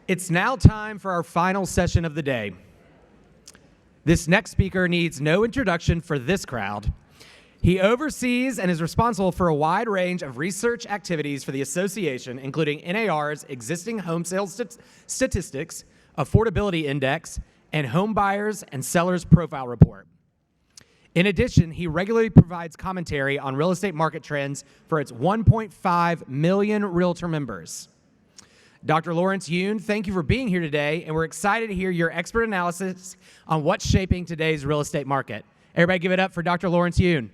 It's now time for our final session of the day. This next speaker needs no introduction for this crowd. He oversees and is responsible for a wide range of research activities for the association, including NAR's existing home sales statistics, affordability index, and home buyers and sellers profile report. In addition, he regularly provides commentary on real estate market trends for its 1.5 million realtor members. Dr. Lawrence Yoon, thank you for being here today, and we're excited to hear your expert analysis on what's shaping today's real estate market. Everybody give it up for Dr. Lawrence Yoon.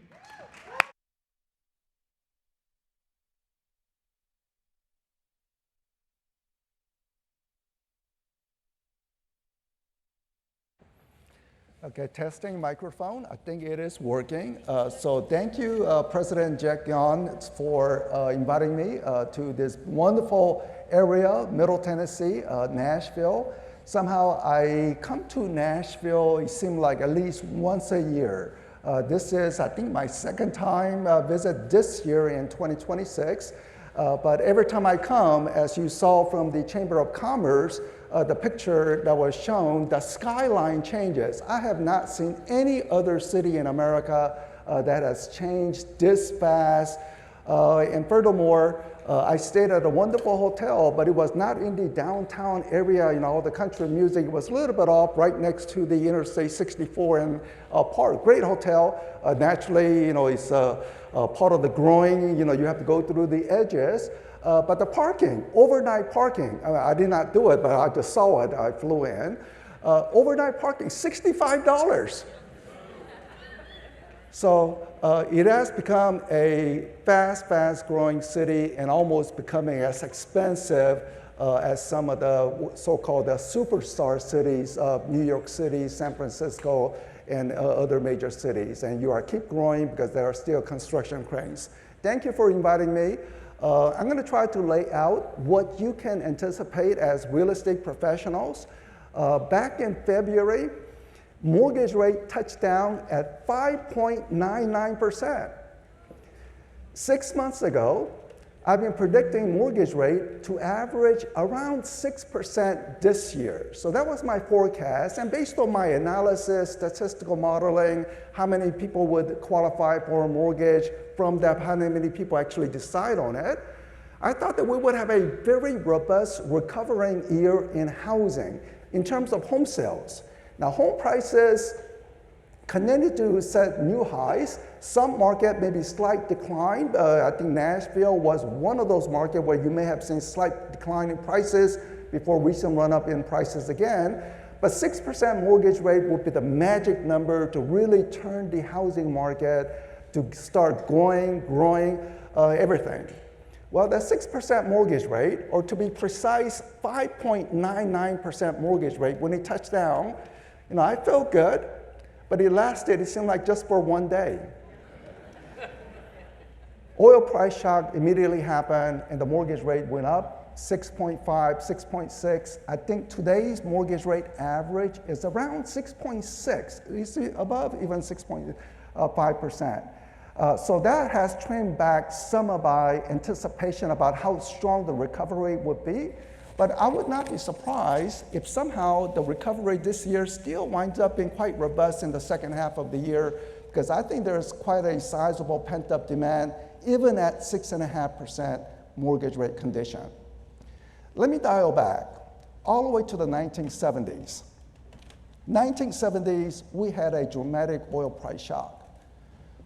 Okay, testing microphone. I think it is working. So thank you, President Jack Yon, for inviting me to this wonderful area, Middle Tennessee, Nashville. Somehow I come to Nashville, it seems like at least once a year. This is, I think, my second time visit this year in 2026. But every time I come, as you saw from the Chamber of Commerce, the picture that was shown, the skyline changes. I have not seen any other city in America that has changed this fast. And furthermore, I stayed at a wonderful hotel, but it was not in the downtown area, the country music. It was a little bit off right next to the Interstate 64 and Park. Great hotel. Naturally, it's part of the growing, you have to go through the edges. But the parking, overnight parking, I did not do it, but I just saw it, I flew in. Overnight parking, $65. So it has become a fast growing city and almost becoming as expensive as some of the so-called superstar cities of New York City, San Francisco, and other major cities. And keep growing because there are still construction cranes. Thank you for inviting me. I'm going to try to lay out what you can anticipate as real estate professionals. Back in February, mortgage rate touched down at 5.99%. 6 months ago, I've been predicting mortgage rate to average around 6% this year. So that was my forecast. And based on my analysis, statistical modeling, how many people would qualify for a mortgage, from that, how many people actually decide on it, I thought that we would have a very robust recovering year in housing in terms of home sales. Now, home prices continue to set new highs. Some market may be slight decline. I think Nashville was one of those markets where you may have seen slight decline in prices before recent run up in prices again. But 6% mortgage rate would be the magic number to really turn the housing market to start growing everything. Well, that 6% mortgage rate, or to be precise, 5.99% mortgage rate, when it touched down, I felt good, but it lasted, it seemed like just for one day. Oil price shock immediately happened, and the mortgage rate went up, 6.5, 6.6. I think today's mortgage rate average is around 6.6. You see, above even 6.5%. So that has trimmed back some of my anticipation about how strong the recovery would be. But I would not be surprised if somehow the recovery this year still winds up being quite robust in the second half of the year, because I think there's quite a sizable pent-up demand, even at 6.5% mortgage rate condition. Let me dial back all the way to the 1970s. 1970s, we had a dramatic oil price shock.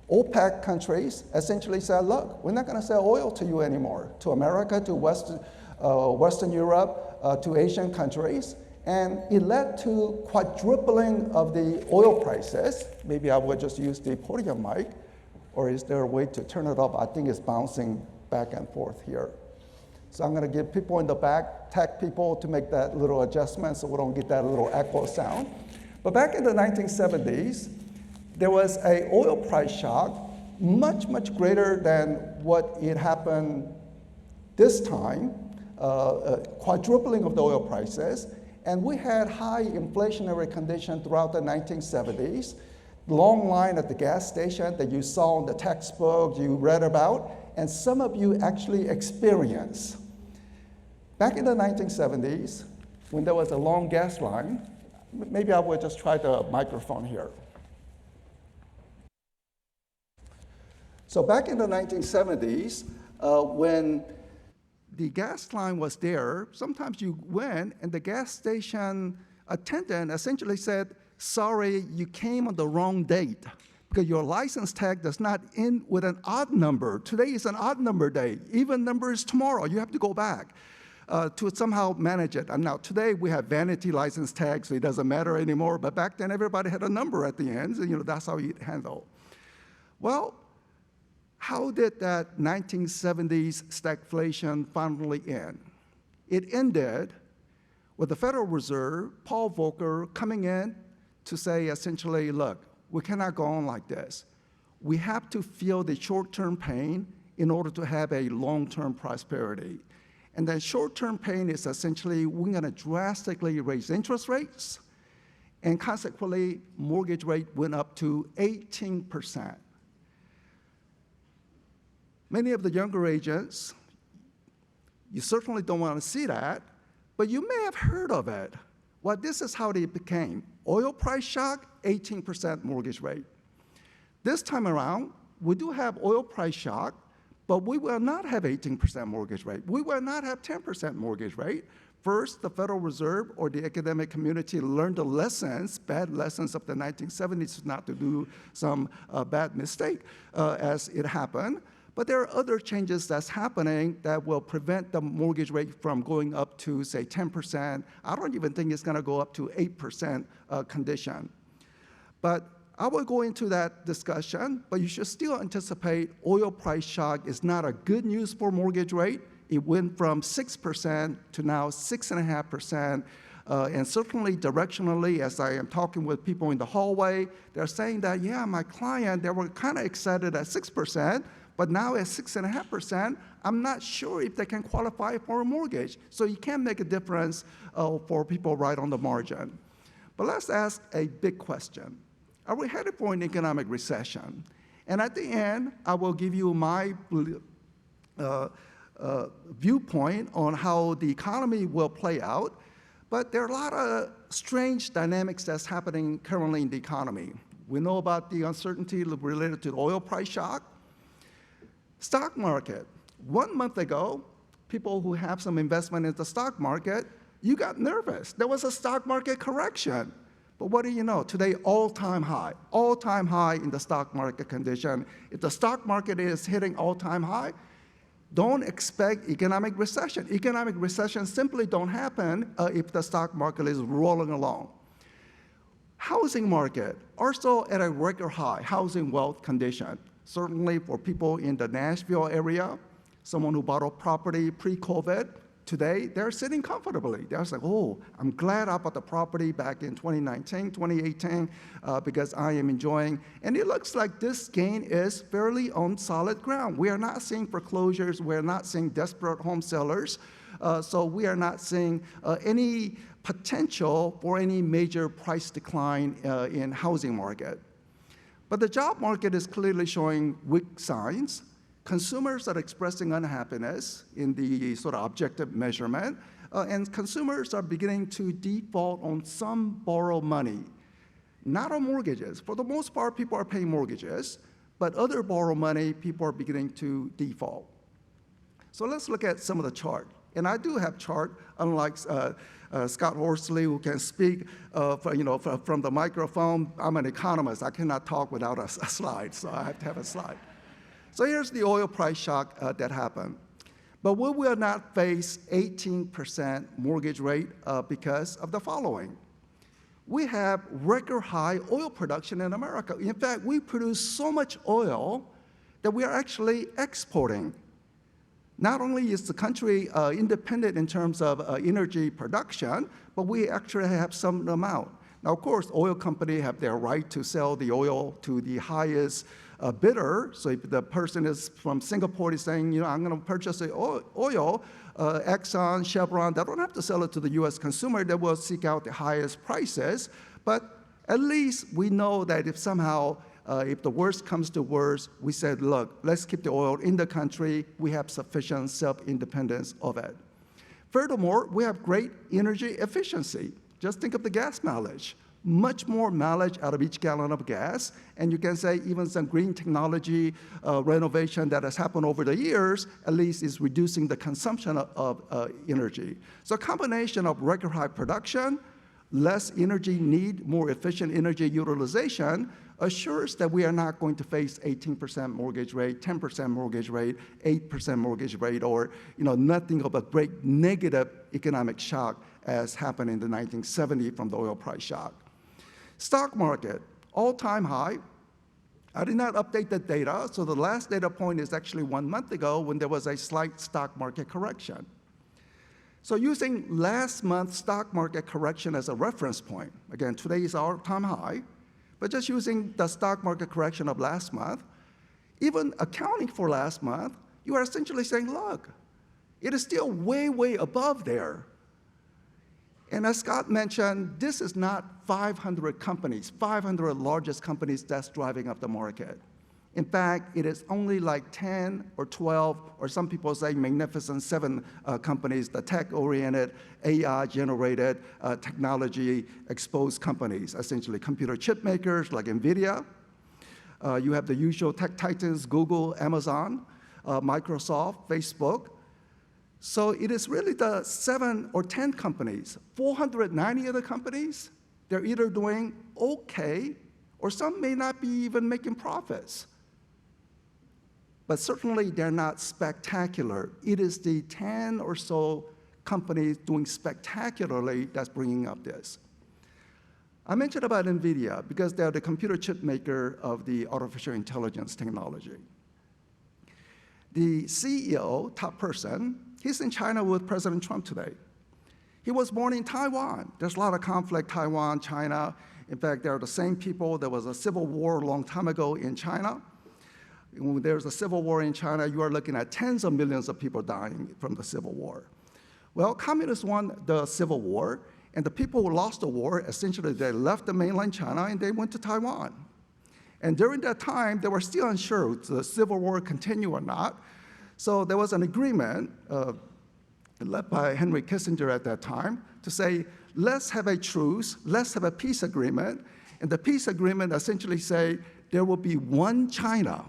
OPEC countries essentially said, look, we're not going to sell oil to you anymore, to America, to Western Europe, to Asian countries. And it led to quadrupling of the oil prices. Maybe I would just use the podium mic, or is there a way to turn it off? I think it's bouncing back and forth here. So I'm going to give people in the back, tech people, to make that little adjustment so we don't get that little echo sound. But back in the 1970s, there was an oil price shock much greater than what it happened this time, quadrupling of the oil prices. And we had high inflationary conditions throughout the 1970s. Long line at the gas station that you saw in the textbook, you read about, and some of you actually experienced. Back in the 1970s, when there was a long gas line. Maybe I will just try the microphone here. So back in the 1970s, when the gas line was there, sometimes you went and the gas station attendant essentially said, sorry, you came on the wrong date because your license tag does not end with an odd number. Today is an odd number day. Even number is tomorrow. You have to go back to somehow manage it. And now today we have vanity license tags, so it doesn't matter anymore. But back then everybody had a number at the end, so that's how you handle. Well, how did that 1970s stagflation finally end? It ended with the Federal Reserve, Paul Volcker, coming in to say essentially, look, we cannot go on like this. We have to feel the short-term pain in order to have a long-term prosperity. And that short-term pain is essentially we're going to drastically raise interest rates, and consequently, mortgage rate went up to 18%. Many of the younger agents, you certainly don't want to see that, but you may have heard of it. Well, this is how it became. Oil price shock, 18% mortgage rate. This time around, we do have oil price shock, but we will not have 18% mortgage rate. We will not have 10% mortgage rate. First, the Federal Reserve or the academic community learned the lessons, bad lessons of the 1970s, not to do some bad mistake as it happened. But there are other changes that's happening that will prevent the mortgage rate from going up to, say, 10%. I don't even think it's going to go up to 8% condition. But I will go into that discussion, but you should still anticipate oil price shock is not a good news for mortgage rate. It went from 6% to now 6.5%. And certainly directionally, as I am talking with people in the hallway, they're saying that, yeah, my client, they were kind of excited at 6%, but now at 6.5%, I'm not sure if they can qualify for a mortgage. So you can make a difference for people right on the margin. But let's ask a big question. Are we headed for an economic recession? And at the end, I will give you my viewpoint on how the economy will play out. But there are a lot of strange dynamics that's happening currently in the economy. We know about the uncertainty related to the oil price shock. Stock market. 1 month ago, people who have some investment in the stock market, you got nervous. There was a stock market correction. But what do you know? Today, all-time high in the stock market condition. If the stock market is hitting all-time high, don't expect economic recession. Economic recession simply don't happen if the stock market is rolling along. Housing market, also at a record high, housing wealth condition. Certainly for people in the Nashville area, someone who bought a property pre-COVID, today they're sitting comfortably. They're like, oh, I'm glad I bought the property back in 2019, 2018, because I am enjoying. And it looks like this gain is fairly on solid ground. We are not seeing foreclosures. We're not seeing desperate home sellers. So we are not seeing any potential for any major price decline in housing market. But the job market is clearly showing weak signs. Consumers are expressing unhappiness in the sort of objective measurement, and consumers are beginning to default on some borrowed money, not on mortgages. For the most part, people are paying mortgages, but other borrowed money, people are beginning to default. So let's look at some of the chart. And I do have chart, unlike Scott Horsley, who can speak from the microphone. I'm an economist. I cannot talk without a slide, so I have to have a slide. So here's the oil price shock that happened. But we will not face 18% mortgage rate because of the following. We have record high oil production in America. In fact, we produce so much oil that we are actually exporting. Not only is the country independent in terms of energy production, but we actually have some amount. Now, of course, oil companies have their right to sell the oil to the highest bidder. So if the person is from Singapore is saying, I'm going to purchase the oil, Exxon, Chevron, they don't have to sell it to the U.S. consumer. They will seek out the highest prices. But at least we know that if somehow, if the worst comes to worst, we said, look, let's keep the oil in the country. We have sufficient self-independence of it. Furthermore, we have great energy efficiency. Just think of the gas mileage. Much more mileage out of each gallon of gas, and you can say even some green technology renovation that has happened over the years, at least is reducing the consumption of energy. So a combination of record high production, less energy need, more efficient energy utilization assures that we are not going to face 18% mortgage rate, 10% mortgage rate, 8% mortgage rate, or nothing of a great negative economic shock as happened in the 1970s from the oil price shock. Stock market, all-time high. I did not update the data, so the last data point is actually 1 month ago when there was a slight stock market correction. So using last month's stock market correction as a reference point, again, today is our all-time high, but just using the stock market correction of last month, even accounting for last month, you are essentially saying, look, it is still way, way above there. And as Scott mentioned, this is not 500 companies, 500 largest companies that's driving up the market. In fact, it is only like 10 or 12, or some people say magnificent 7 companies, the tech-oriented, AI-generated, technology-exposed companies, essentially computer chip makers like NVIDIA. You have the usual tech titans, Google, Amazon, Microsoft, Facebook. So it is really the 7 or 10 companies. 490 other companies, they're either doing okay, or some may not be even making profits. But certainly they're not spectacular. It is the 10 or so companies doing spectacularly that's bringing up this. I mentioned about NVIDIA because they're the computer chip maker of the artificial intelligence technology. The CEO, top person, he's in China with President Trump today. He was born in Taiwan. There's a lot of conflict, Taiwan, China. In fact, they're the same people. There was a civil war a long time ago in China. When there's a civil war in China, you are looking at tens of millions of people dying from the civil war. Well, communists won the civil war, and the people who lost the war, essentially they left the mainland China and they went to Taiwan. And during that time, they were still unsure if the civil war continue or not. So there was an agreement led by Henry Kissinger at that time to say, let's have a truce, let's have a peace agreement. And the peace agreement essentially say there will be one China.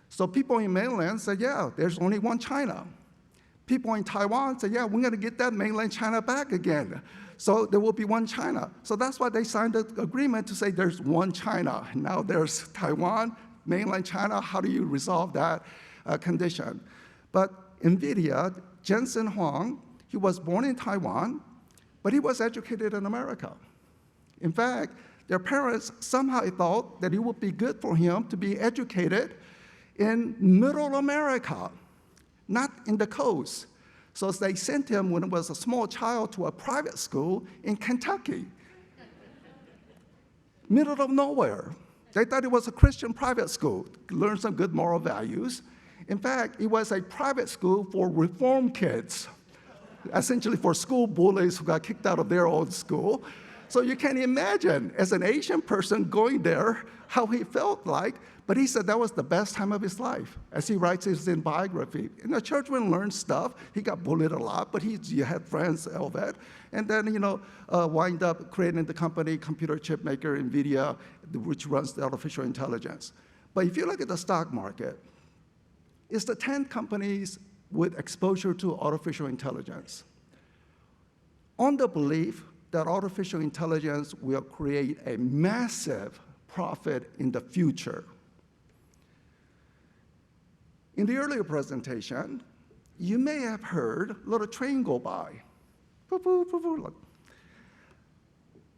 So people in mainland said, yeah, there's only one China. People in Taiwan said, yeah, we're going to get that mainland China back again. So there will be one China. So that's why they signed the agreement to say there's one China. Now there's Taiwan, mainland China. How do you resolve that condition? But NVIDIA, Jensen Huang, he was born in Taiwan, but he was educated in America. In fact, their parents somehow thought that it would be good for him to be educated in middle America, not in the coast. So they sent him when he was a small child to a private school in Kentucky, middle of nowhere. They thought it was a Christian private school, learn some good moral values. In fact, it was a private school for reform kids, essentially for school bullies who got kicked out of their own school. So you can imagine, as an Asian person going there, how he felt like. But he said that was the best time of his life, as he writes his biography. In the church, when he learned stuff, he got bullied a lot, but he had friends, all that. And then, wind up creating the company, computer chip maker, NVIDIA, which runs the artificial intelligence. But if you look at the stock market, it's the 10 companies with exposure to artificial intelligence, on the belief that artificial intelligence will create a massive profit in the future. In the earlier presentation, you may have heard a little train go by. Look.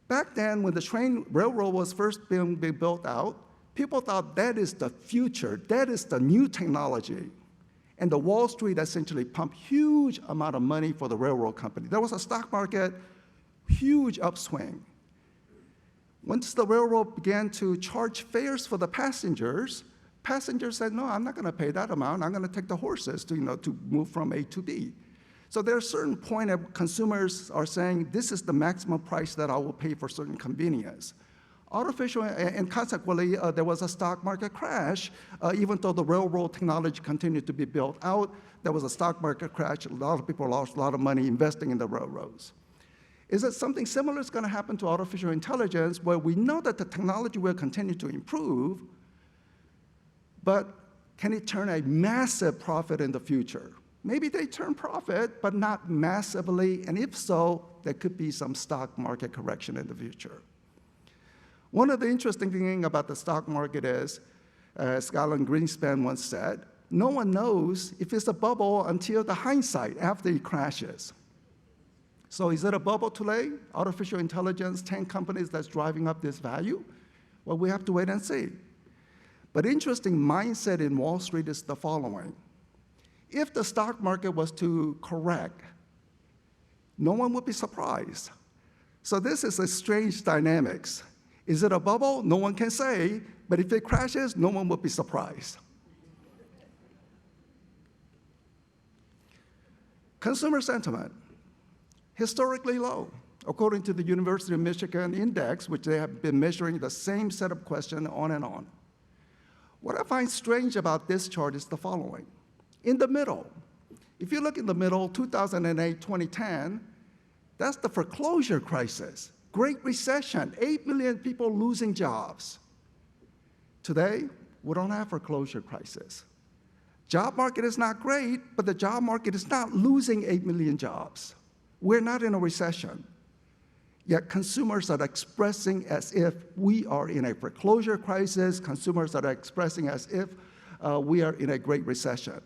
Back then, when the railroad was first being built out, people thought that is the future, that is the new technology. And the Wall Street essentially pumped huge amount of money for the railroad company. There was a stock market, huge upswing. Once the railroad began to charge fares for the passengers said, no, I'm not going to pay that amount. I'm going to take the horses to move from A to B. So there's a certain point of consumers are saying, this is the maximum price that I will pay for certain convenience. And consequently, there was a stock market crash. Even though the railroad technology continued to be built out, there was a stock market crash. A lot of people lost a lot of money investing in the railroads. Is it something similar is going to happen to artificial intelligence, where we know that the technology will continue to improve, but can it turn a massive profit in the future? Maybe they turn profit, but not massively, and if so, there could be some stock market correction in the future. One of the interesting things about the stock market is, as Alan Greenspan once said, no one knows if it's a bubble until the hindsight, after it crashes. So is it a bubble today? Artificial intelligence, 10 companies that's driving up this value? Well, we have to wait and see. But interesting mindset in Wall Street is the following. If the stock market was to correct, no one would be surprised. So this is a strange dynamics. Is it a bubble? No one can say, but if it crashes, no one would be surprised. Consumer sentiment, historically low. According to the University of Michigan Index, which they have been measuring the same set of questions on and on. What I find strange about this chart is the following. In the middle, if you look in the middle, 2008, 2010, that's the foreclosure crisis. Great recession, 8 million people losing jobs. Today, we don't have foreclosure crisis. Job market is not great, but the job market is not losing 8 million jobs. We're not in a recession. Yet consumers are expressing as if we are in a foreclosure crisis. Consumers are expressing as if we are in a great recession.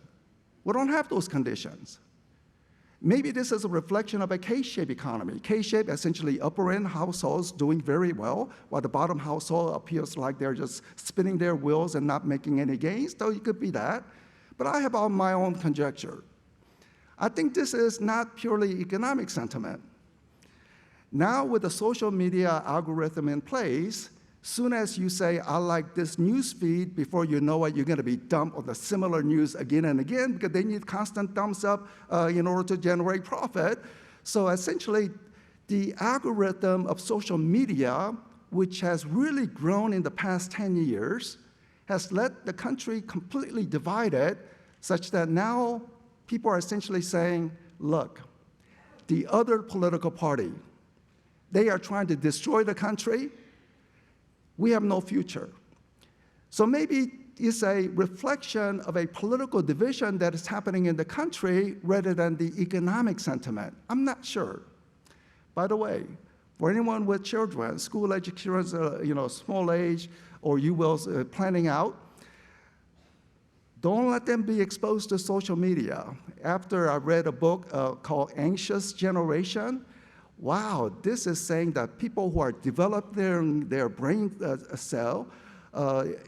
We don't have those conditions. Maybe this is a reflection of a K-shaped economy. K-shaped, essentially upper-end households doing very well, while the bottom household appears like they're just spinning their wheels and not making any gains, though it could be that. But I have my own conjecture. I think this is not purely economic sentiment. Now with the social media algorithm in place, soon as you say, I like this news feed, before you know it, you're going to be dumped on the similar news again and again, because they need constant thumbs up in order to generate profit. So essentially, the algorithm of social media, which has really grown in the past 10 years, has led the country completely divided, such that now people are essentially saying, look, the other political party, they are trying to destroy the country. We have no future. So maybe it's a reflection of a political division that is happening in the country rather than the economic sentiment. I'm not sure. By the way, for anyone with children, school age children, small age, or you will planning out, don't let them be exposed to social media. After I read a book called Anxious Generation, wow, this is saying that people who are developing their brain cell,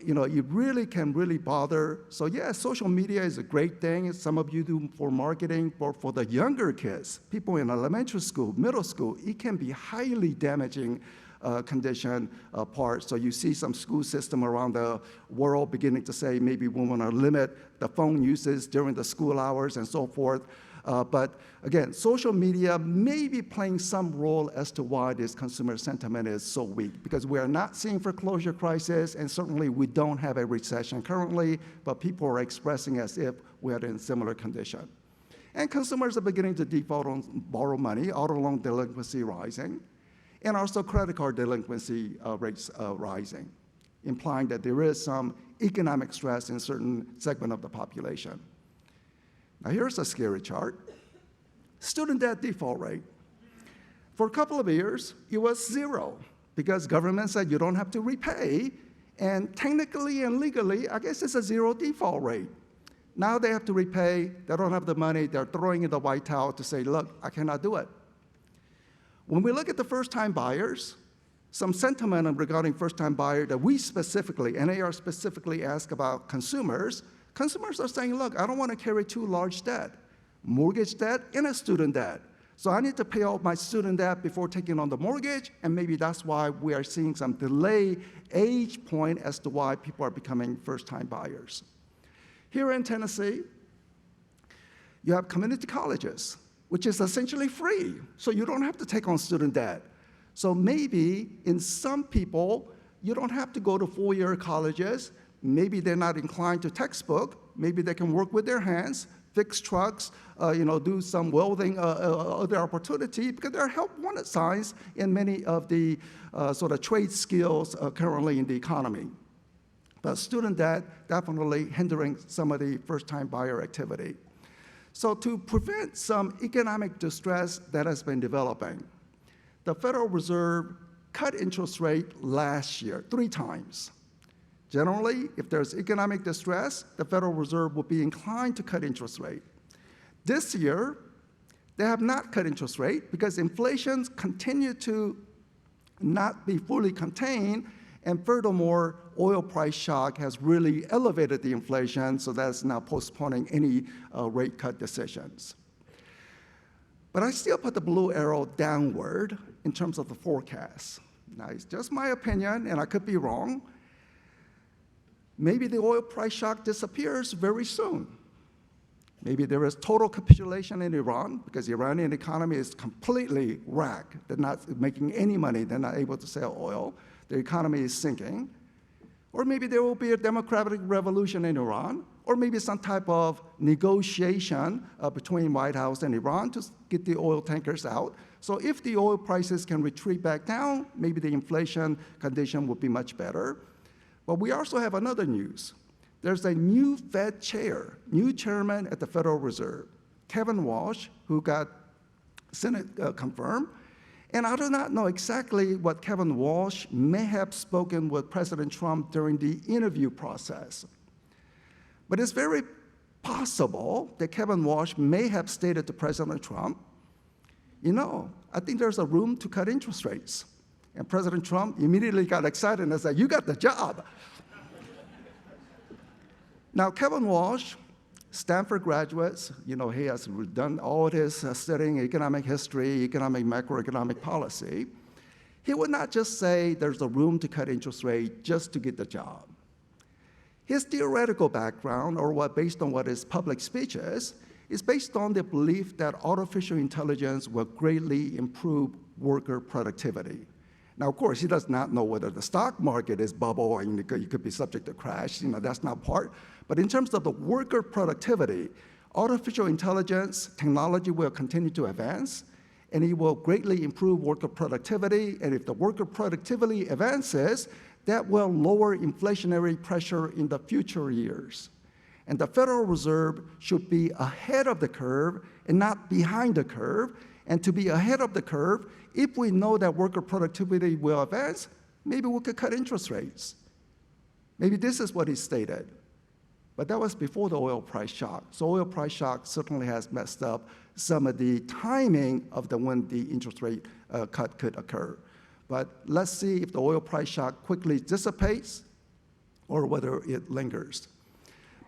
you really can bother. So yeah, social media is a great thing. Some of you do for marketing, but for the younger kids, people in elementary school, middle school, it can be highly damaging condition part. So you see some school system around the world beginning to say maybe we want to limit the phone usage during the school hours and so forth. But again, social media may be playing some role as to why this consumer sentiment is so weak, because we are not seeing foreclosure crisis, and certainly we don't have a recession currently, but people are expressing as if we are in similar condition. And consumers are beginning to default on borrow money, auto loan delinquency rising, and also credit card delinquency rates rising, implying that there is some economic stress in certain segment of the population. Now here's a scary chart. Student debt default rate. For a couple of years, it was 0, because government said you don't have to repay, and technically and legally, I guess it's a 0 default rate. Now they have to repay, they don't have the money, they're throwing in the white towel to say, look, I cannot do it. When we look at the first-time buyers, some sentiment regarding first-time buyer that we specifically, NAR specifically ask about consumers are saying, look, I don't want to carry 2 large debt, mortgage debt and a student debt. So I need to pay off my student debt before taking on the mortgage, and maybe that's why we are seeing some delay age point as to why people are becoming first-time buyers. Here in Tennessee, you have community colleges, which is essentially free, so you don't have to take on student debt. So maybe in some people, you don't have to go to four-year colleges. Maybe they're not inclined to textbook. Maybe they can work with their hands, fix trucks, do some welding, other opportunity, because there are help-wanted signs in many of the sort of trade skills currently in the economy. But student debt definitely hindering some of the first-time buyer activity. So to prevent some economic distress that has been developing, the Federal Reserve cut interest rate last year 3 times. Generally, if there's economic distress, the Federal Reserve will be inclined to cut interest rate. This year, they have not cut interest rate because inflation continued to not be fully contained, and furthermore, oil price shock has really elevated the inflation, so that's now postponing any rate cut decisions. But I still put the blue arrow downward in terms of the forecast. Now, it's just my opinion, and I could be wrong. Maybe the oil price shock disappears very soon. Maybe there is total capitulation in Iran because the Iranian economy is completely wrecked. They're not making any money. They're not able to sell oil. The economy is sinking. Or maybe there will be a democratic revolution in Iran, or maybe some type of negotiation between White House and Iran to get the oil tankers out. So if the oil prices can retreat back down, maybe the inflation condition will be much better. But we also have another news. There's a new Fed chair, new chairman at the Federal Reserve, Kevin Walsh, who got Senate confirmed. And I do not know exactly what Kevin Walsh may have spoken with President Trump during the interview process. But it's very possible that Kevin Walsh may have stated to President Trump, I think there's a room to cut interest rates. And President Trump immediately got excited and said, you got the job. Now, Kevin Walsh, Stanford graduates, he has done all his studying economic history, economic, macroeconomic policy. He would not just say there's a room to cut interest rate just to get the job. His theoretical background, or based on what his public speech is based on the belief that artificial intelligence will greatly improve worker productivity. Now, of course, he does not know whether the stock market is bubble and you could be subject to crash. That's not part. But in terms of the worker productivity, artificial intelligence technology will continue to advance, and it will greatly improve worker productivity. And if the worker productivity advances, that will lower inflationary pressure in the future years. And the Federal Reserve should be ahead of the curve and not behind the curve. And to be ahead of the curve, if we know that worker productivity will advance, maybe we could cut interest rates. Maybe this is what he stated. But that was before the oil price shock. So oil price shock certainly has messed up some of the timing of when the interest rate cut could occur. But let's see if the oil price shock quickly dissipates or whether it lingers.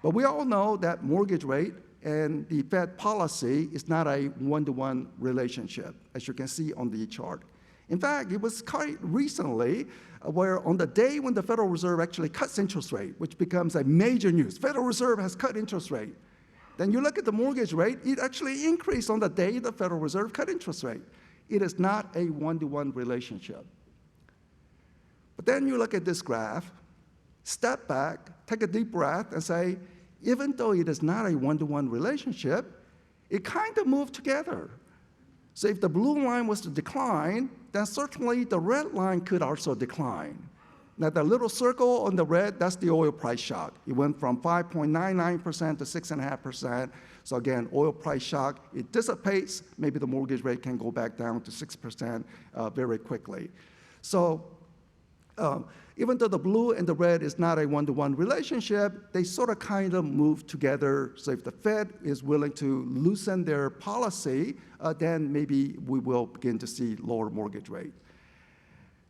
But we all know that mortgage rate and the Fed policy is not a one-to-one relationship, as you can see on the chart. In fact, it was quite recently where on the day when the Federal Reserve actually cuts interest rate, which becomes a major news, Federal Reserve has cut interest rate. Then you look at the mortgage rate, it actually increased on the day the Federal Reserve cut interest rate. It is not a one-to-one relationship. But then you look at this graph, step back, take a deep breath, and say, even though it is not a one-to-one relationship, it kind of moved together. So if the blue line was to decline, then certainly the red line could also decline. Now the little circle on the red, that's the oil price shock. It went from 5.99% to 6.5%. So again, oil price shock, it dissipates. Maybe the mortgage rate can go back down to 6% very quickly. So even though the blue and the red is not a one-to-one relationship, they sort of kind of move together. So if the Fed is willing to loosen their policy, then maybe we will begin to see lower mortgage rate.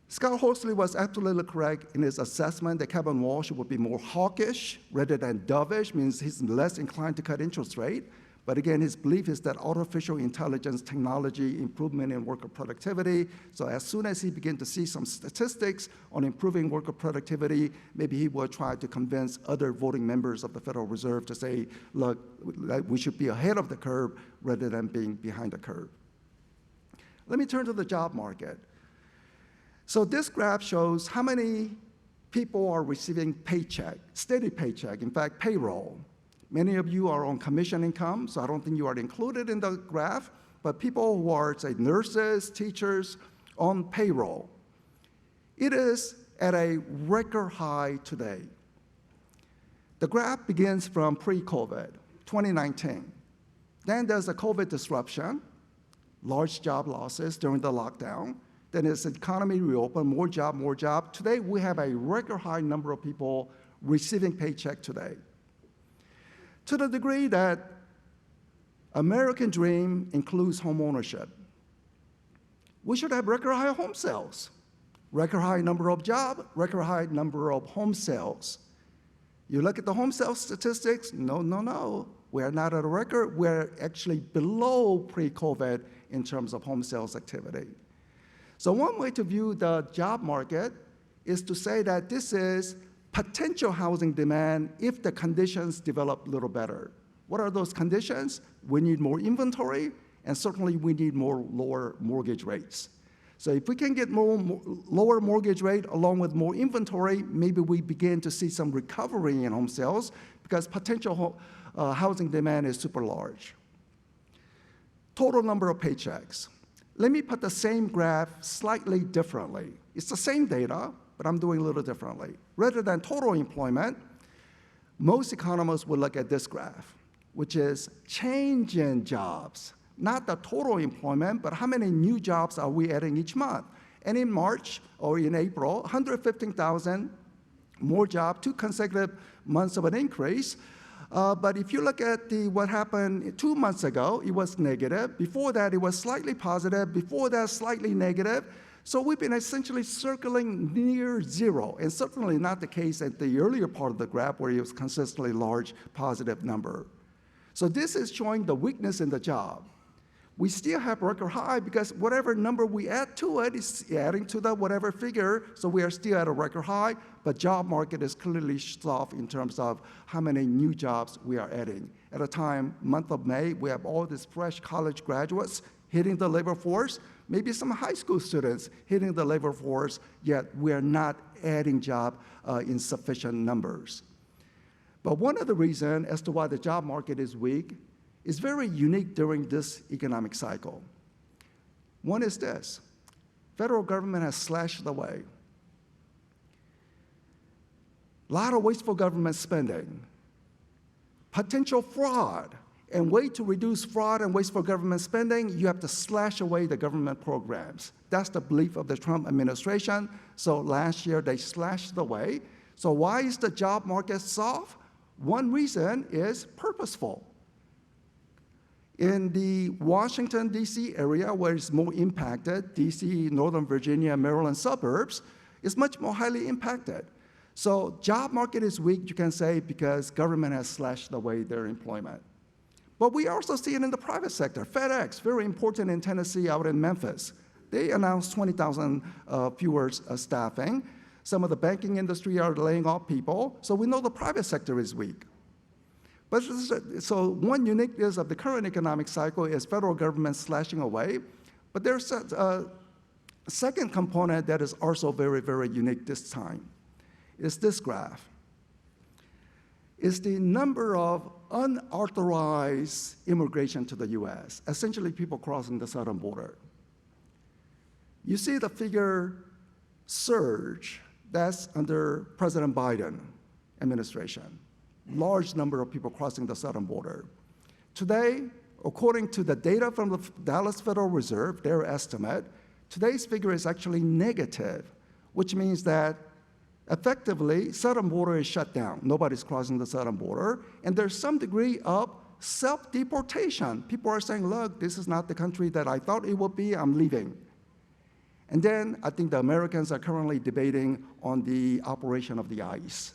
Scott Horsley was absolutely correct in his assessment that Kevin Walsh would be more hawkish rather than dovish, means he's less inclined to cut interest rate. But again, his belief is that artificial intelligence technology improvement in worker productivity. So as soon as he begins to see some statistics on improving worker productivity, maybe he will try to convince other voting members of the Federal Reserve to say, look, we should be ahead of the curve rather than being behind the curve. Let me turn to the job market. So this graph shows how many people are receiving paycheck, steady paycheck, in fact, payroll. Many of you are on commission income, so I don't think you are included in the graph, but people who are, say, nurses, teachers, on payroll. It is at a record high today. The graph begins from pre-COVID, 2019. Then there's a COVID disruption, large job losses during the lockdown. Then as the economy reopened, more job. Today, we have a record high number of people receiving paycheck today. To the degree that American dream includes home ownership, we should have record high home sales, record high number of jobs, record high number of home sales. You look at the home sales statistics, no. We're not at a record. We're actually below pre-COVID in terms of home sales activity. So one way to view the job market is to say that this is potential housing demand if the conditions develop a little better. What are those conditions? We need more inventory, and certainly we need lower mortgage rates. So if we can get lower mortgage rate along with more inventory, maybe we begin to see some recovery in home sales because potential housing demand is super large. Total number of paychecks. Let me put the same graph slightly differently. It's the same data, but I'm doing a little differently. Rather than total employment, most economists would look at this graph, which is change in jobs. Not the total employment, but how many new jobs are we adding each month? And in March or in April, 115,000 more jobs, 2 consecutive months of an increase. But if you look at what happened 2 months ago, it was negative. Before that, it was slightly positive. Before that, slightly negative. So we've been essentially circling near zero, and certainly not the case at the earlier part of the graph where it was consistently large positive number. So this is showing the weakness in the job. We still have record high because whatever number we add to it is adding to the whatever figure, so we are still at a record high, but job market is clearly soft in terms of how many new jobs we are adding. At a time, month of May, we have all these fresh college graduates hitting the labor force, maybe some high school students hitting the labor force, yet we are not adding job in sufficient numbers. But one of the reasons as to why the job market is weak is very unique during this economic cycle. One is this: federal government has slashed away. A lot of wasteful government spending, potential fraud, and way to reduce fraud and wasteful government spending, you have to slash away the government programs. That's the belief of the Trump administration. So last year they slashed away. So why is the job market soft? One reason is purposeful. In the Washington, D.C. area, where it's more impacted, D.C., Northern Virginia, Maryland suburbs, is much more highly impacted. So job market is weak, you can say, because government has slashed away their employment. But we also see it in the private sector. FedEx, very important in Tennessee, out in Memphis. They announced 20,000 fewer staffing. Some of the banking industry are laying off people. So we know the private sector is weak. But so one uniqueness of the current economic cycle is federal government slashing away. But there's a second component that is also very, very unique this time. It's this graph. It's the number of unauthorized immigration to the US, essentially people crossing the southern border. You see the figure surge, that's under President Biden administration. Large number of people crossing the southern border. Today, according to the data from the Dallas Federal Reserve, their estimate, today's figure is actually negative, which means that effectively, southern border is shut down. Nobody's crossing the southern border, and there's some degree of self-deportation. People are saying, look, this is not the country that I thought it would be, I'm leaving. And then I think the Americans are currently debating on the operation of the ICE.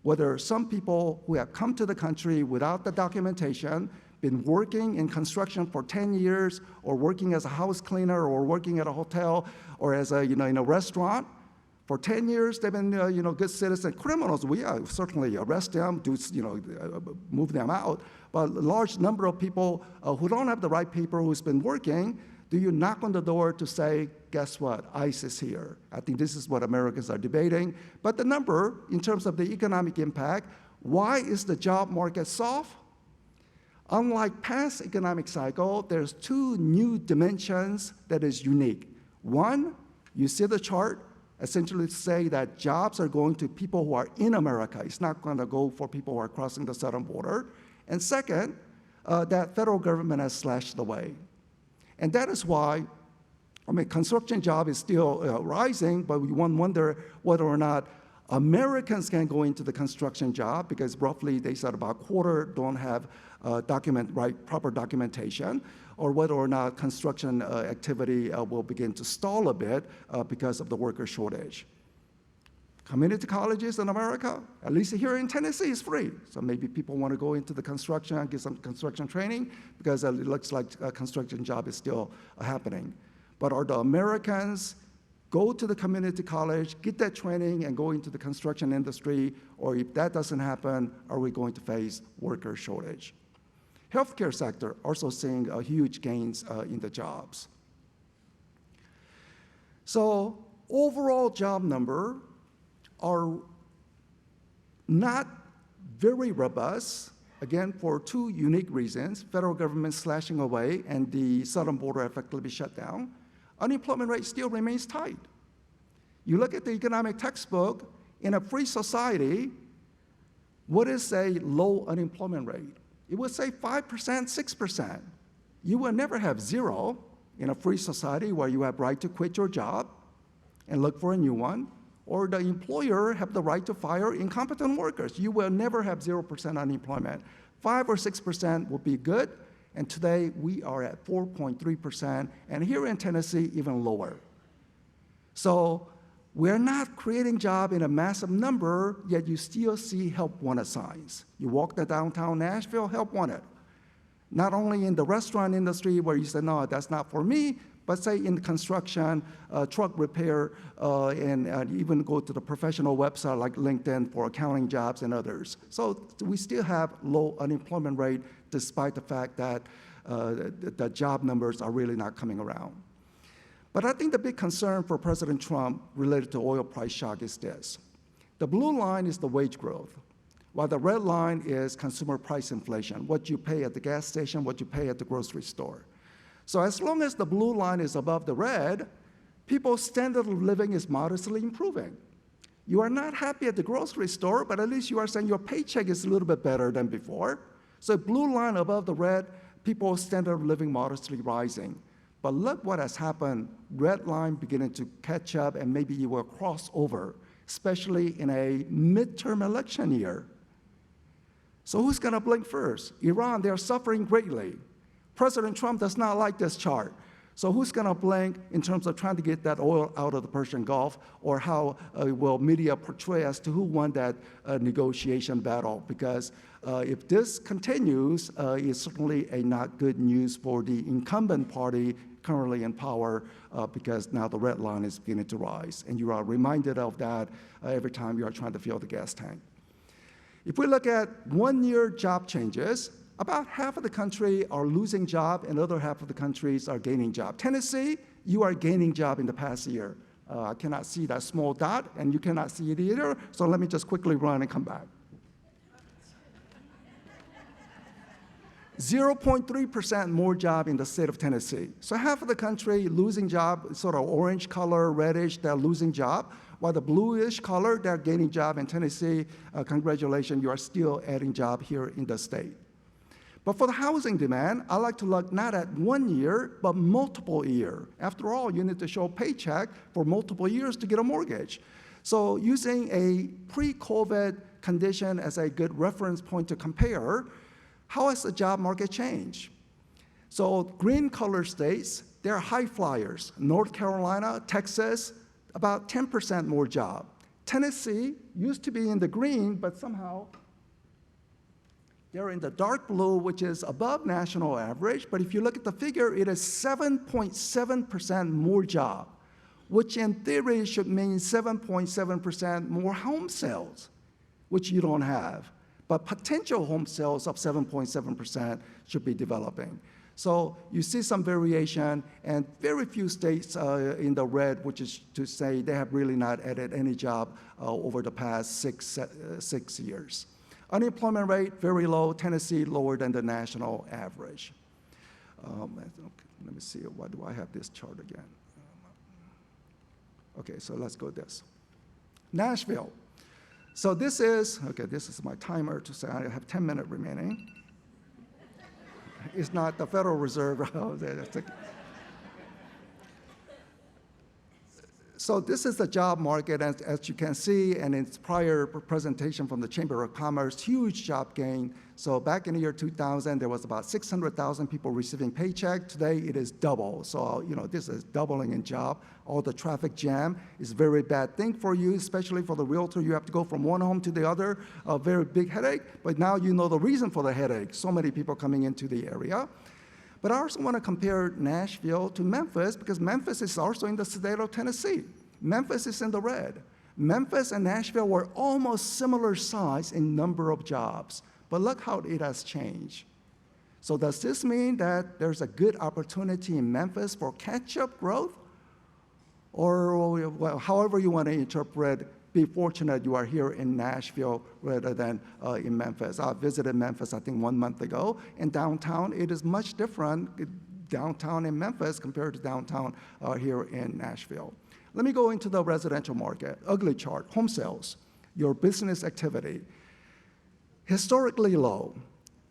Whether some people who have come to the country without the documentation, been working in construction for 10 years, or working as a house cleaner, or working at a hotel, or as a, in a restaurant, for 10 years, they've been, good citizen. Criminals, we certainly arrest them, move them out. But a large number of people who don't have the right paper, who's been working, Do you knock on the door to say, guess what, ICE is here? I think this is what Americans are debating. But the number, in terms of the economic impact, why is the job market soft? Unlike past economic cycle, there's two new dimensions that is unique. One, you see the chart, essentially say that jobs are going to people who are in America. It's not going to go for people who are crossing the southern border. And second, that federal government has slashed away. And that is why, I mean, construction job is still rising, but one wonder whether or not Americans can go into the construction job, because roughly they said about a quarter don't have proper documentation, or whether or not construction activity will begin to stall a bit because of the worker shortage. Community colleges in America, at least here in Tennessee, is free. So maybe people want to go into the construction and get some construction training, because it looks like a construction job is still happening. But are the Americans go to the community college, get that training, and go into the construction industry? Or if that doesn't happen, are we going to face worker shortage? Healthcare sector also seeing huge gains in the jobs. So overall job number are not very robust, again, for two unique reasons: federal government slashing away and the southern border effectively shut down. Unemployment rate still remains tight. You look at the economic textbook, in a free society, what is a low unemployment rate? It would say 5%, 6%. You will never have zero in a free society where you have right to quit your job and look for a new one, or the employer have the right to fire incompetent workers. You will never have 0% unemployment. 5 or 6% would be good, and today we are at 4.3%, and here in Tennessee, even lower. So we're not creating jobs in a massive number, yet you still see help wanted signs. You walk the downtown Nashville, help wanted. Not only in the restaurant industry where you say, no, that's not for me, but say in construction, truck repair, and even go to the professional website like LinkedIn for accounting jobs and others. So we still have low unemployment rate despite the fact that the job numbers are really not coming around. But I think the big concern for President Trump related to oil price shock is this. The blue line is the wage growth, while the red line is consumer price inflation, what you pay at the gas station, what you pay at the grocery store. So as long as the blue line is above the red, people's standard of living is modestly improving. You are not happy at the grocery store, but at least you are saying your paycheck is a little bit better than before. So blue line above the red, people's standard of living modestly rising. But look what has happened, red line beginning to catch up, and maybe you will cross over, especially in a midterm election year. So who's gonna blink first? Iran, they're suffering greatly. President Trump does not like this chart. So who's gonna blink in terms of trying to get that oil out of the Persian Gulf, or how will media portray as to who won that negotiation battle? Because if this continues, it's certainly a not good news for the incumbent party currently in power, because now the red line is beginning to rise. And you are reminded of that every time you are trying to fill the gas tank. If we look at one-year job changes, about half of the country are losing job and the other half of the countries are gaining job. Tennessee, you are gaining job in the past year. I cannot see that small dot, and you cannot see it either, so let me just quickly run and come back. 0.3% more job in the state of Tennessee. So half of the country losing job, sort of orange color, reddish, they're losing job, while the bluish color, they're gaining job in Tennessee. Congratulations, you are still adding job here in the state. But for the housing demand, I like to look not at 1 year, but multiple years. After all, you need to show paycheck for multiple years to get a mortgage. So using a pre-COVID condition as a good reference point to compare, how has the job market changed? So green color states, they're high flyers. North Carolina, Texas, about 10% more job. Tennessee used to be in the green, but somehow they're in the dark blue, which is above national average. But if you look at the figure, it is 7.7% more job, which in theory should mean 7.7% more home sales, which you don't have. But potential home sales of 7.7% should be developing. So you see some variation, and very few states in the red, which is to say they have really not added any job over the past six years. Unemployment rate, very low. Tennessee, lower than the national average. Let me see, why do I have this chart again? Okay, so let's go this. Nashville. So this is my timer to say I have 10 minutes remaining. It's not the Federal Reserve. So this is the job market, as you can see, and in its prior presentation from the Chamber of Commerce, huge job gain. So back in the year 2000, there was about 600,000 people receiving paycheck. Today, it is double. So, this is doubling in job. All the traffic jam is a very bad thing for you, especially for the realtor. You have to go from one home to the other, a very big headache. But now you know the reason for the headache. So many people coming into the area. But I also want to compare Nashville to Memphis, because Memphis is also in the state of Tennessee. Memphis is in the red. Memphis and Nashville were almost similar size in number of jobs, but look how it has changed. So does this mean that there's a good opportunity in Memphis for catch-up growth? Or well, however you want to interpret, be fortunate you are here in Nashville rather than in Memphis. I visited Memphis, I think, 1 month ago. In downtown, it is much different, downtown in Memphis compared to downtown here in Nashville. Let me go into the residential market. Ugly chart, home sales, your business activity. Historically low.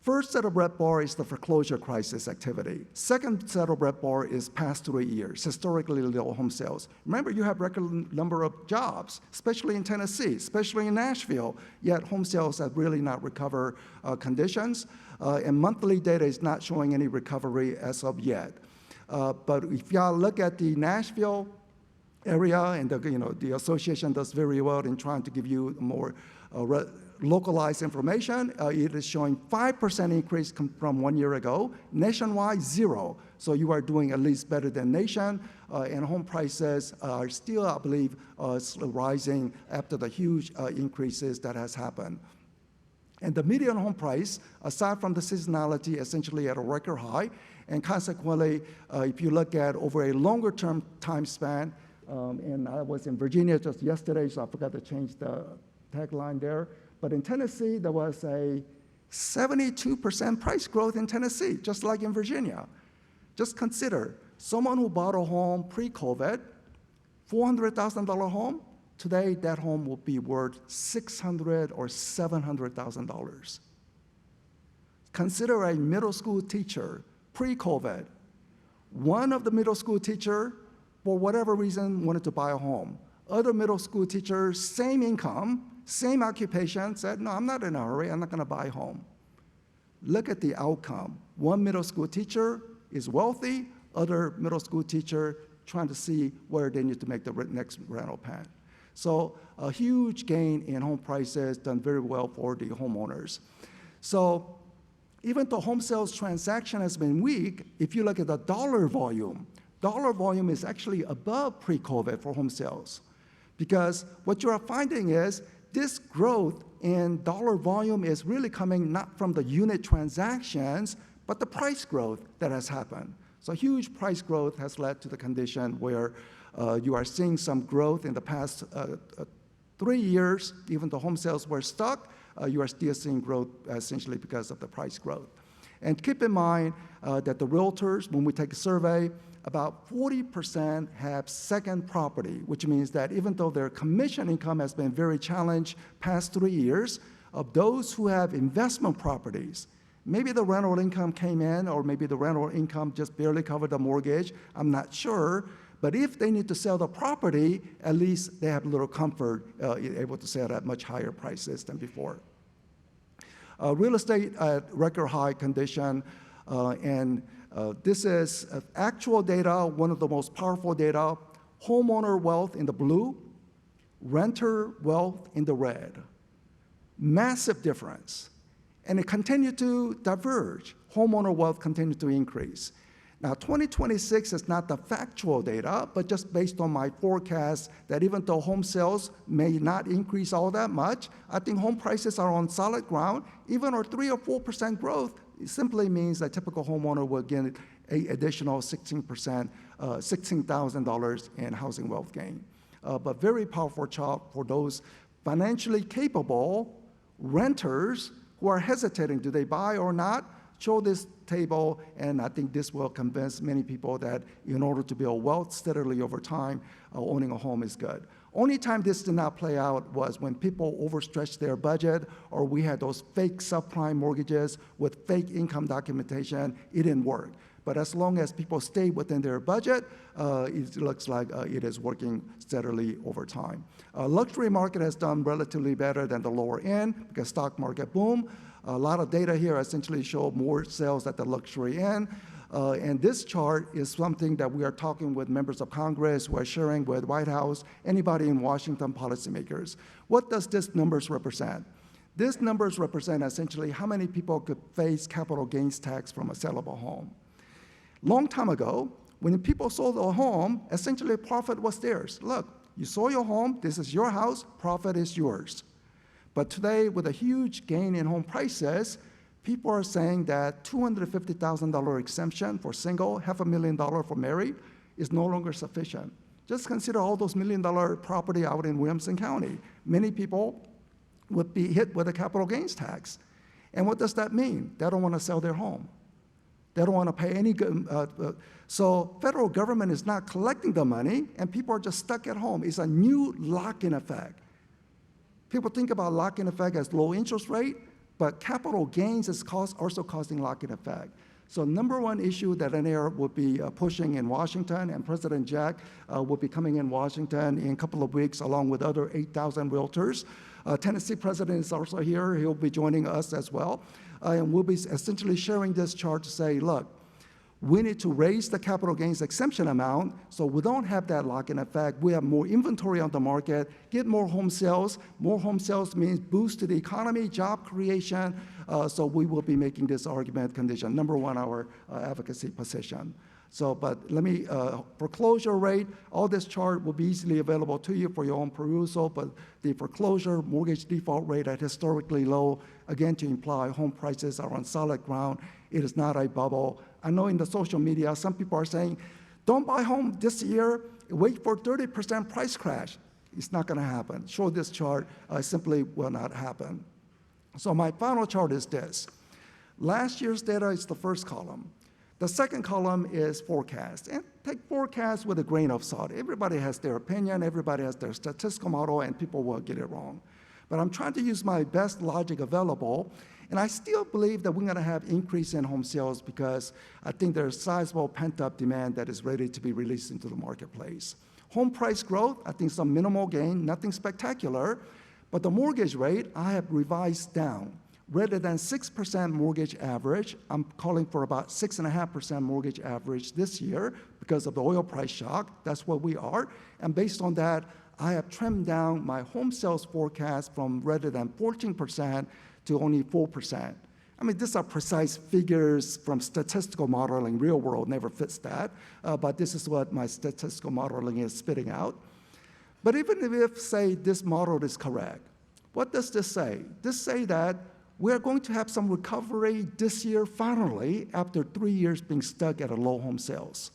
First set of red bar is the foreclosure crisis activity. Second set of red bar is past 3 years, historically low home sales. Remember, you have record number of jobs, especially in Tennessee, especially in Nashville, yet home sales have really not recovered conditions, and monthly data is not showing any recovery as of yet. But if y'all look at the Nashville area, and the association does very well in trying to give you more localized information. It is showing 5% increase from 1 year ago. Nationwide, 0. So you are doing at least better than nation. And home prices are still, I believe, rising after the huge increases that has happened. And the median home price, aside from the seasonality, essentially at a record high. And consequently, if you look at over a longer term time span, and I was in Virginia just yesterday, so I forgot to change the tagline there. But in Tennessee, there was a 72% price growth in Tennessee, just like in Virginia. Just consider someone who bought a home pre-COVID, $400,000 home, today that home will be worth $600,000 or $700,000. Consider a middle school teacher pre-COVID. One of the middle school teacher, for whatever reason, wanted to buy a home. Other middle school teachers, same income, same occupation, said, no, I'm not in a hurry, I'm not going to buy a home. Look at the outcome. One middle school teacher is wealthy, other middle school teacher trying to see where they need to make the next rental payment. So a huge gain in home prices, done very well for the homeowners. So even though home sales transaction has been weak, if you look at the dollar volume is actually above pre-COVID for home sales. Because what you are finding is this growth in dollar volume is really coming not from the unit transactions, but the price growth that has happened. So huge price growth has led to the condition where you are seeing some growth in the past 3 years. Even though home sales were stuck, you are still seeing growth essentially because of the price growth. And keep in mind that the realtors, when we take a survey, about 40% have second property, which means that even though their commission income has been very challenged past 3 years, of those who have investment properties, maybe the rental income came in, or maybe the rental income just barely covered the mortgage, I'm not sure, but if they need to sell the property, at least they have a little comfort able to sell at much higher prices than before. Real estate at record high condition, and this is actual data, one of the most powerful data. Homeowner wealth in the blue, renter wealth in the red. Massive difference. And it continued to diverge. Homeowner wealth continued to increase. Now, 2026 is not the factual data, but just based on my forecast that even though home sales may not increase all that much, I think home prices are on solid ground. Even our 3 or 4% growth it simply means a typical homeowner will get an additional 16%, $16,000 in housing wealth gain. But very powerful chart for those financially capable renters who are hesitating, do they buy or not? Show this table, and I think this will convince many people that in order to build wealth steadily over time, owning a home is good. Only time this did not play out was when people overstretched their budget, or we had those fake subprime mortgages with fake income documentation. It didn't work. But as long as people stay within their budget, it looks like it is working steadily over time. Luxury market has done relatively better than the lower end because stock market boom. A lot of data here essentially show more sales at the luxury end. And this chart is something that we are talking with members of Congress, we're sharing with White House, anybody in Washington, policymakers. What does this numbers represent? These numbers represent essentially how many people could face capital gains tax from a sellable home. Long time ago, when people sold a home, essentially profit was theirs. Look, you sold your home, this is your house, profit is yours. But today, with a huge gain in home prices, people are saying that $250,000 exemption for single, $500,000 for married is no longer sufficient. Just consider all those $1 million property out in Williamson County. Many people would be hit with a capital gains tax. And what does that mean? They don't want to sell their home. They don't want to pay any good, so federal government is not collecting the money, and people are just stuck at home. It's a new lock-in effect. People think about lock-in effect as low interest rate, but capital gains is also causing lock-in effect. So number one issue that NAR will be pushing in Washington, and President Jack will be coming in Washington in a couple of weeks along with other 8,000 realtors. Tennessee president is also here. He'll be joining us as well. And we'll be essentially sharing this chart to say, look, we need to raise the capital gains exemption amount so we don't have that lock-in effect. We have more inventory on the market, get more home sales. More home sales means boost to the economy, job creation. So we will be making this argument condition. Number one, our advocacy position. So, but let me, foreclosure rate, all this chart will be easily available to you for your own perusal, but the foreclosure mortgage default rate at historically low, again, to imply home prices are on solid ground. It is not a bubble. I know in the social media, some people are saying, don't buy home this year, wait for 30% price crash. It's not gonna happen. Show this chart, simply will not happen. So my final chart is this. Last year's data is the first column. The second column is forecast. And take forecast with a grain of salt. Everybody has their opinion, everybody has their statistical model, and people will get it wrong. But I'm trying to use my best logic available, and I still believe that we're going to have increase in home sales because I think there's sizable pent-up demand that is ready to be released into the marketplace. Home price growth, I think some minimal gain, nothing spectacular, but the mortgage rate I have revised down. Rather than 6% mortgage average, I'm calling for about 6.5% mortgage average this year because of the oil price shock. That's what we are. And based on that, I have trimmed down my home sales forecast from rather than 14% to only 4%. I mean, these are precise figures from statistical modeling. Real world never fits that. But this is what my statistical modeling is spitting out. But even if, say, this model is correct, what does this say? This say that we're going to have some recovery this year finally after 3 years being stuck at a low home sales.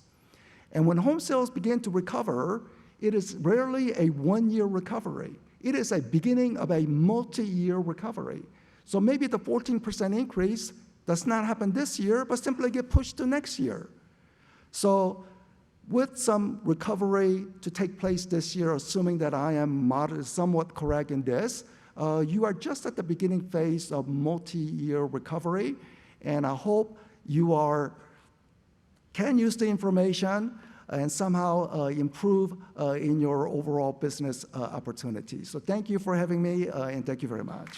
And when home sales begin to recover, it is rarely a one-year recovery. It is a beginning of a multi-year recovery. So maybe the 14% increase does not happen this year, but simply get pushed to next year. So with some recovery to take place this year, assuming that I am somewhat correct in this, you are just at the beginning phase of multi-year recovery, and I hope you can use the information and somehow improve in your overall business opportunities. So thank you for having me, and thank you very much.